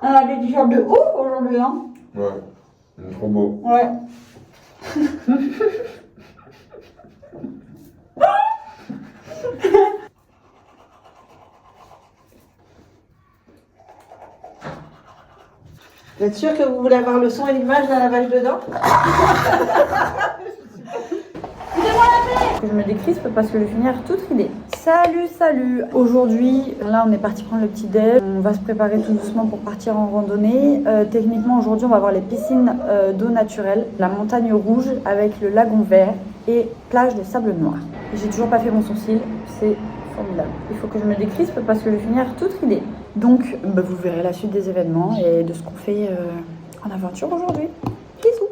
Ah, des t-shirts de ouf aujourd'hui, hein. Ouais, c'est trop beau. Ouais. Vous êtes sûr que vous voulez avoir le son et l'image d'un lavage de dents? Je me décrispe parce que je vais finir toute ridée. Salut, salut. Aujourd'hui, là on est parti prendre le petit déj. On va se préparer tout doucement pour partir en randonnée. Techniquement aujourd'hui on va voir les piscines d'eau naturelle, la montagne rouge avec le lagon vert et plage de sable noir. J'ai toujours pas fait mon sourcil, c'est formidable. Il faut que je me décrispe parce que je vais finir toute ridée. Donc vous verrez la suite des événements et de ce qu'on fait en aventure aujourd'hui. Bisous.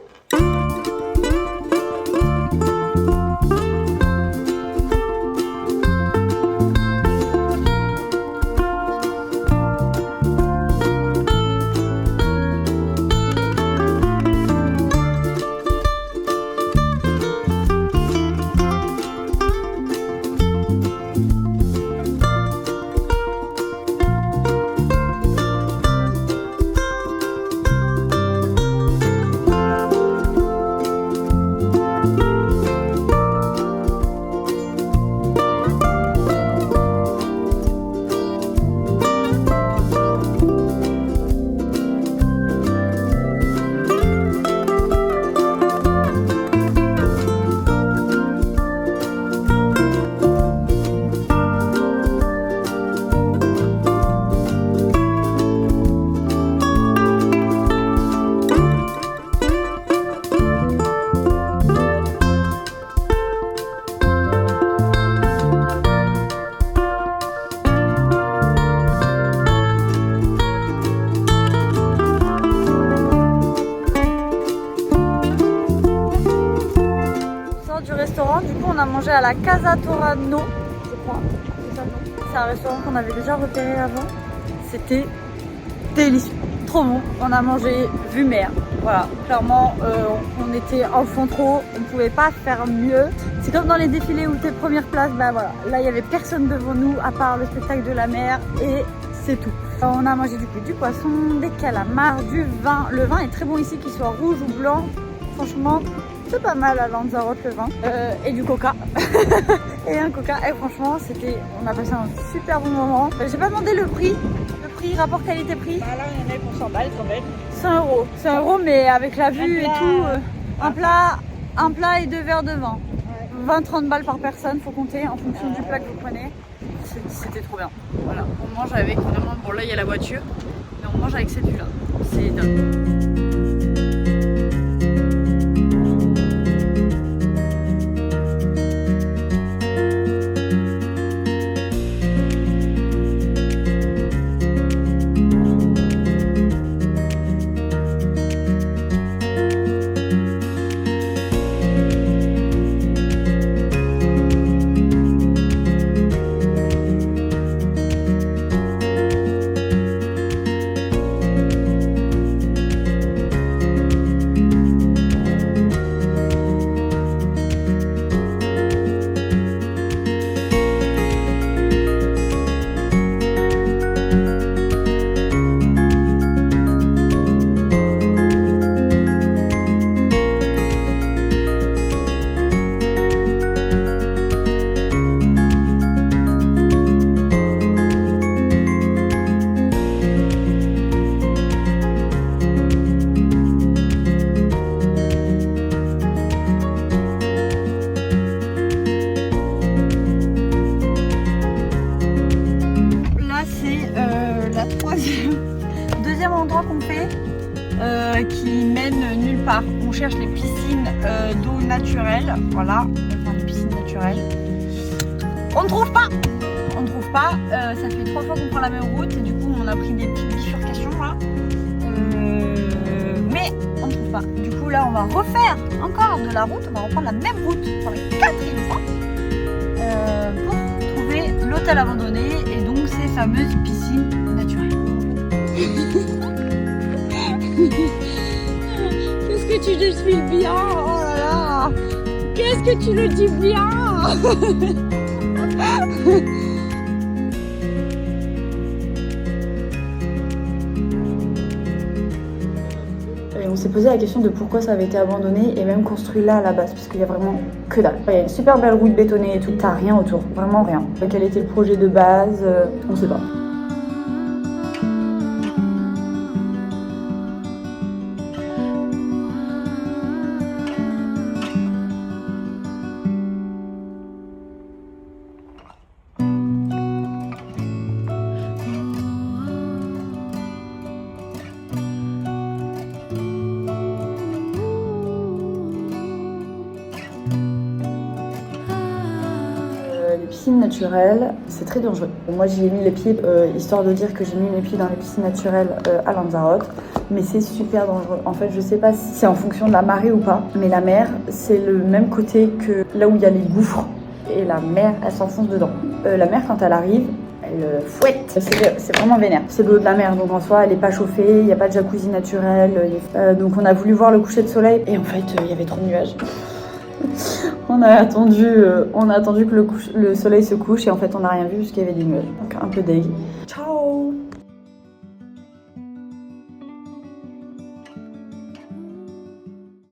Du restaurant, du coup on a mangé à la Casa Torano, je crois. C'est un restaurant qu'on avait déjà repéré avant. C'était délicieux, trop bon. On a mangé vue mer. Voilà, clairement on était en fond trop, on pouvait pas faire mieux. C'est comme dans les défilés où t'es première place, bah voilà. Là il y avait personne devant nous à part le spectacle de la mer et c'est tout. On a mangé du coup du poisson, des calamars, du vin. Le vin est très bon ici, qu'il soit rouge ou blanc. Franchement, c'est pas mal à Lanzarote le vin. Et du coca. Et un coca. Et franchement, on a passé un super bon moment. J'ai pas demandé le prix. Le prix, rapport qualité-prix. Bah là, il y en a pour 100 balles quand même. 100 euros. 100 euros, mais avec la vue et tout. Un plat et 2 verres de vin. Ouais. 20-30 balles par personne, faut compter en fonction du plat que vous prenez. C'était trop bien. Voilà, on mange avec vraiment. Bon, là, il y a la voiture. Mais on mange avec cette vue-là. C'est dingue. Deuxième endroit qu'on fait qui mène nulle part. On cherche les piscines d'eau naturelle. Voilà, enfin les piscines naturelles. On ne trouve pas. On ne trouve pas. Ça fait 3 fois qu'on prend la même route et du coup on a pris des petites bifurcations là. Mais on ne trouve pas. Du coup là on va refaire encore de la route. On va reprendre la même route pour la 4e fois pour trouver l'hôtel abandonné et donc ces fameuses piscines naturelles. Qu'est-ce que tu le suis bien? Oh là là! Qu'est-ce que tu le dis bien? s'est posé la question de pourquoi ça avait été abandonné et même construit là à la base, parce qu'il y a vraiment que dalle. Il y a une super belle route bétonnée et tout, t'as rien autour, vraiment rien. Quel était le projet de base, on sait pas. Les piscines naturelles, c'est très dangereux. Moi j'y ai mis les pieds, histoire de dire que j'ai mis mes pieds dans les piscines naturelles à Lanzarote, mais c'est super dangereux. En fait je sais pas si c'est en fonction de la marée ou pas, mais la mer c'est le même côté que là où il y a les gouffres, et la mer elle s'enfonce dedans. La mer quand elle arrive, elle fouette, c'est vraiment vénère. C'est l'eau de la mer, donc en soi elle est pas chauffée, il n'y a pas de jacuzzi naturel, donc on a voulu voir le coucher de soleil, et en fait il y avait trop de nuages. On a attendu que le soleil se couche et en fait on n'a rien vu parce qu'il y avait des nuages. Donc un peu deg. Ciao!